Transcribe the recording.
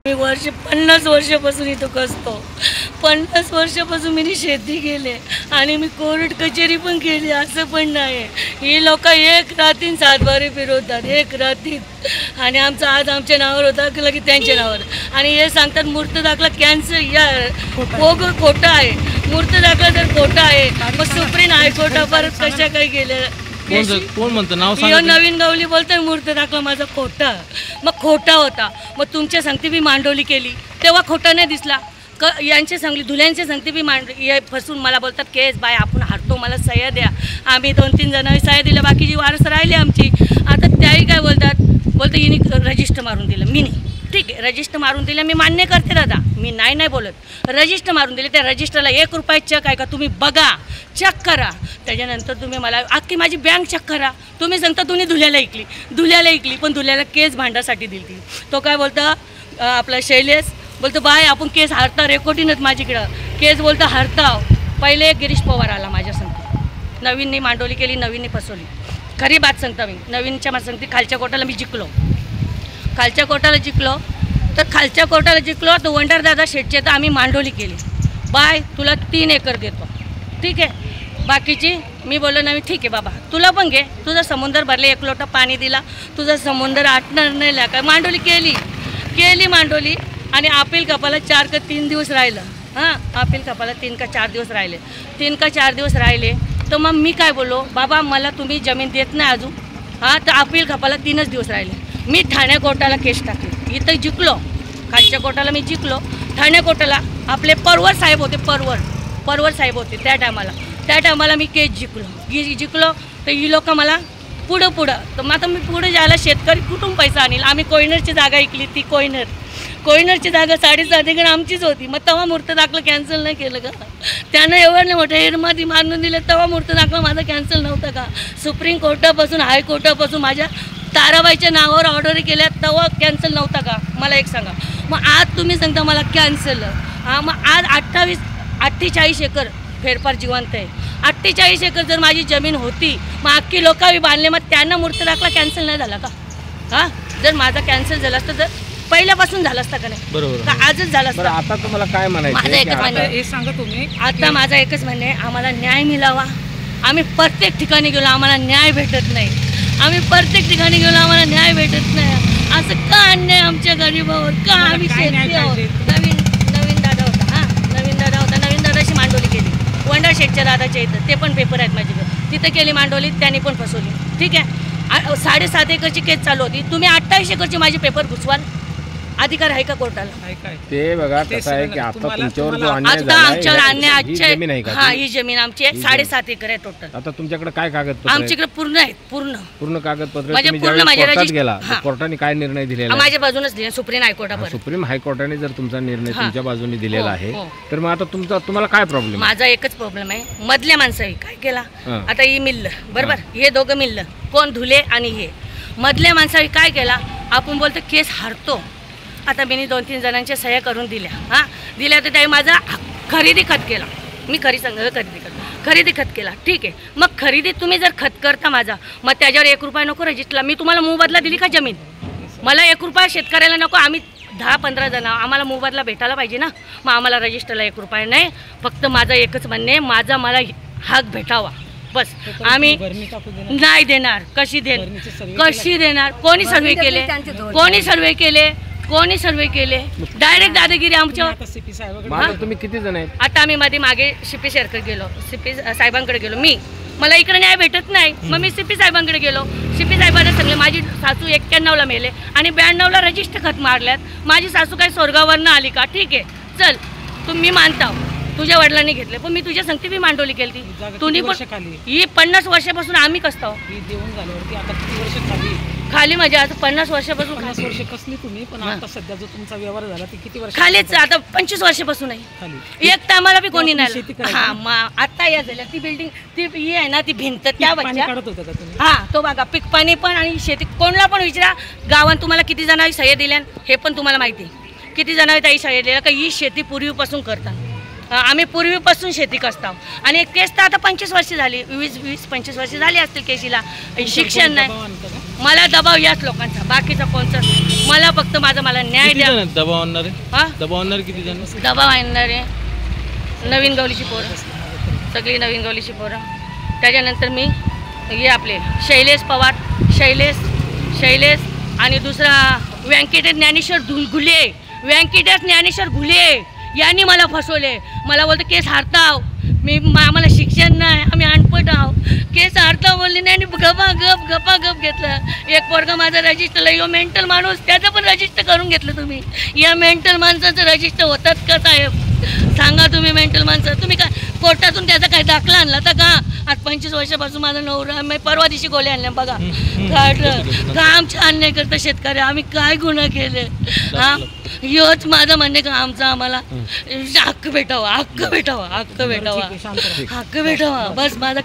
मी 50 वर्षापासून इथं कसतो. 50 वर्षापासून मी शेती केली आणि मी कोर्ट कचेरी पण केली. असं पण नाही ही लोक एक रात्रीत 7 बारे फिरवतात, एक रात्रीत. आणि आमचा आज आमच्या नावावर होता की त्यांच्या नावावर. आणि हे सांगतात मूर्त दाखला कॅन्सल या खोटं आहे. मूर्त दाखला जर खोटा आहे मग सुप्रीम हायकोर्टा परत कशा काही गेल्या. कोण म्हणतं नाव सांगा. नवीन गावली बोलतोय मूर्त दाखला माझा खोटा. मग खोटा होता. मग तुमच्या सांगते मी मांडवली केली तेव्हा खोटा नाही दिसला. यांचे सांगली धुल्यांचे सांगते मी हे फसून मला बोलतात केस बाय आपण हारतो, मला सह्या द्या. आम्ही 2-3 जणांनी सह्या दिल्या, बाकीची वारस राहिली आमची. आता त्याही काय बोलतात हिने रजिस्टर मारून दिलं. मी नाही, ठीक आहे रजिस्टर मारून दिलं मी मान्य करते दादा, मी नाही बोलत. रजिस्टर मारून दिले त्या रजिस्टरला 1 रुपया चेक आहे का तुम्ही बघा, चेक करा. त्याच्यानंतर तुम्ही मला अख्खी माझी बँक चेक करा. तुम्ही सांगता तुम्ही धुल्याला ऐकली पण धुल्याला केस भांडासाठी दिली. तो काय बोलता आपला शैलेश बोलतो बाय आपण केस हारता, रेकॉर्डिंगच माझीकडं केस बोलता हारता. पहिले गिरीश पवार आला माझ्या सांगते, नवीनने मांडवली केली, नवीनने फसवली. खरी बात सांगता मी, नवीनच्या मला सांगते खालच्या कोर्टाला मी जिंकलो. खालच्या कोर्टाला जिंकलो तर वंडरदादा शेटचे तर आम्ही मांडवली केली. बाय तुला 3 एकर देतो, ठीक आहे. बाकीची मी बोललो नाही ठीक आहे बाबा तुला पण घे, तुझं समुद्र भरले, 1 लोटा पाणी दिला, तुझं समुद्र आटणार नाही काय. मांडवली केली मांडवली. आणि अपील कपाला 4 का 3 दिवस राहिलं. हां अपील कपाला 3 का 4 दिवस राहिले. तर मग मी काय बोललो बाबा मला तुम्ही जमीन देत नाही अजून. हां तर अपील कपाला 3च दिवस राहिले. मी ठाणे कोर्टाला केस टाकली, इथं जिंकलो. खालच्या कोर्टाला मी जिंकलो. ठाणे कोर्टाला आपले परवर साहेब होते त्या टायमाला मी केस जिंकलो. तर ही लोक मला पुढं तर मग आता मी पुढे जायला शेतकरी कुठून पैसा आणील. आम्ही कोयनरची जागा ऐकली, ती कोयनरची जागा 7.5 एकर आमचीच होती. मग तेव्हा मूर्त दाखलं कॅन्सल नाही केलं का. त्यानं एवढं नाही मोठं हेरमध्ये मारून दिलं तेव्हा मूर्त दाखलं माझं कॅन्सल नव्हतं का. सुप्रीम कोर्टापासून हायकोर्टापासून माझ्या ताराबाईच्या नावावर ऑर्डर केल्या तेव्हा कॅन्सल नव्हता का. मला एक सांगा. मग आज तुम्ही सांगता मला कॅन्सल. हां मग आज 48 एकर फेरफार जिवंत आहे. 48 एकर जर माझी जमीन होती मग अख्खी लोकांनी बांधले, मग त्यांना मूर्त दाखला कॅन्सल नाही झाला का. हां जर माझा कॅन्सल झाला असतं तर पहिल्यापासून झालं असतं का नाही. बरोबर का आजच झालं असतं. आता तुम्हाला काय म्हणायचं माझं एकच म्हणणं आहे, सांगा तुम्ही. आता माझं एकच म्हणणं आहे आम्हाला न्याय मिळावा. आम्ही प्रत्येक ठिकाणी गेलो आम्हाला न्याय भेटत नाही. असं का अन्याय आमच्या गरीबावर का. आम्ही शेतकरी आहोत. नवीन दादा होता. नवीन दादाशी मांडवली केली. वंडर शेटच्या दादाच्या इथं ते पण पेपर आहेत माझ्याकडे, तिथं केली मांडवली, त्यांनी पण फसवली. ठीक आहे 7.5 एकरची केस चालू होती. तुम्ही 28 एकरची माझी पेपर घुसवाल अधिकार आहे का कोर्टाला. ते बघा कसं आहे की आता तुमच्यावर जो अन्याय आता आमच्यावर अन्याय जमीन आहे का. हा ही जमीन आमची आहे 7.5 एकर आहे टोटल. आता तुमच्याकडे काय कागदपत्र आमच्याकडे पूर्ण आहेत. पूर्ण कागदपत्र म्हणजे तुम्ही पूर्ण ज्यावेळेस माझ्या कोर्टात रजिस्टर- गेला हां. कोर्टाने काय निर्णय दिलेला आहे? माझ्या बाजूनच दिले सुप्रीम हायकोर्टावर. सुप्रीम हायकोर्टाने जर तुमचा निर्णय हां. तुमच्या बाजूने दिलेला आहे हो. तर मग आता तुम्हाला काय प्रॉब्लेम. माझा एकच प्रॉब्लेम आहे मधल्या माणसाही काय केला. हां. आता ही मिल्ल बरोबर हे दोघं मिल्ल कोण धुले आणि हे मधल्या माणसाही काय केला. आपण बोलतो केस हारतो. आता मी 2-3 जणांच्या सह्या करून दिल्या तर त्याही माझा खरेदी खत केला. मी खरेदी खत केला. ठीक आहे मग खरेदी तुम्ही जर खत करता माझा मग त्याच्यावर 1 रुपया नको रजिस्टरला. मी तुम्हाला मोबदला दिली का जमीन. मला 1 रुपया शेतकऱ्याला नको. आम्ही 10-15 जण आम्हाला मोबदला भेटायला पाहिजे ना. मग आम्हाला रजिस्टरला 1 रुपया नाही. फक्त माझं एकच म्हणणे मला हक भेटावा बस. आम्ही नाही देणार. कशी देणार. कोणी सर्वे केले डायरेक्ट दादागिरी आमच्यावर. तुम्ही किती जण आहेत. आता आम्ही मागे सीपी साहेबांकडे गेलो. मला इकडे न्याय भेटत नाही. मग मी सीपी साहेबांकडे गेलो. सीपी साहेबांना सांगले माझी सासू 91ला मेले आणि 92ला रजिस्टर खत मारल्यात. माझी सासू काय स्वर्गावरनं आली का. ठीक आहे चल तुम्ही मानता तुझ्या वडिलांनी घेतले पण मी तुझ्या सांगते मी मांडवली केली. तुम्ही पण ही 50 वर्षापासून आम्ही कसतो खाली माझ्या आता 50 वर्षापासून. 50 वर्ष कसली तुम्ही पण आता सध्या जो तुमचा व्यवहार झाला ते किती वर्ष खालीच आता 25 वर्षापासून आहे. खाली एक टायमाला बी कोणी नाही. शेती आता या झाल्या ती बिल्डिंग ती ही आहे ना ती भिंत त्या पाणी काढत होतं का तुम्ही. हा तो बघा पीक पाणी पण आणि शेती कोणला पण विचारा गावात तुम्हाला किती जणांनी सह्या दिल्या हे पण तुम्हाला माहिती आहे. किती जणांनी ताई सह्या दिल्या का ही शेती पूर्वीपासून करतात. आम्ही पूर्वीपासून शेती करतो आणि केस तर आता 25 वर्ष झाली 20-25 वर्ष झाली असतील केसीला. शिक्षण नाही. मला दबाव याच लोकांचा बाकीचा कोणता. मला फक्त मला न्याय किती द्या. जण आहेत दबाव आणणारे? हा दबाव आणणारे किती जण? दबाव आणणारे नवीन गवलीची पोरं, सगळी नवीन गवलीची पोरं. त्याच्यानंतर मी हे आपले शैलेश पवार, शैलेश आणि दुसरा व्यंकटेश ज्ञानेश्वर घुले, व्यंकटेश ज्ञानेश्वर घुले यांनी मला फसवले. मला बोलतो केस हारताव, आम्हाला शिक्षण नाही, आम्ही अनपढ आहो, केस हारताव बोलले नाही आणि गप घेतलं. एक पोरगा माझा रजिस्टरला, यो मेंटल माणूस, त्याचं पण रजिस्टर करून घेतलं तुम्ही. या मेंटल माणसाचं रजिस्टर होतात का साहेब? सांगा तुम्ही. मेंटल माणसं तुम्ही काय कोर्टातून त्याचा काय दाखला आणला तर का? आज 25 वर्षापासून माझा नवरा, मी परवा दिवशी गोळ्या आणल्या बघा. काढलं काम छान नाही करतं शेतकरी, आम्ही काय गुन्हा केले? हा योच माझं म्हणणे का आम्हाला हक्क भेटावा, हक्क भेटावा, हक्क भेटावा, हक्क भेटावा. बस माझं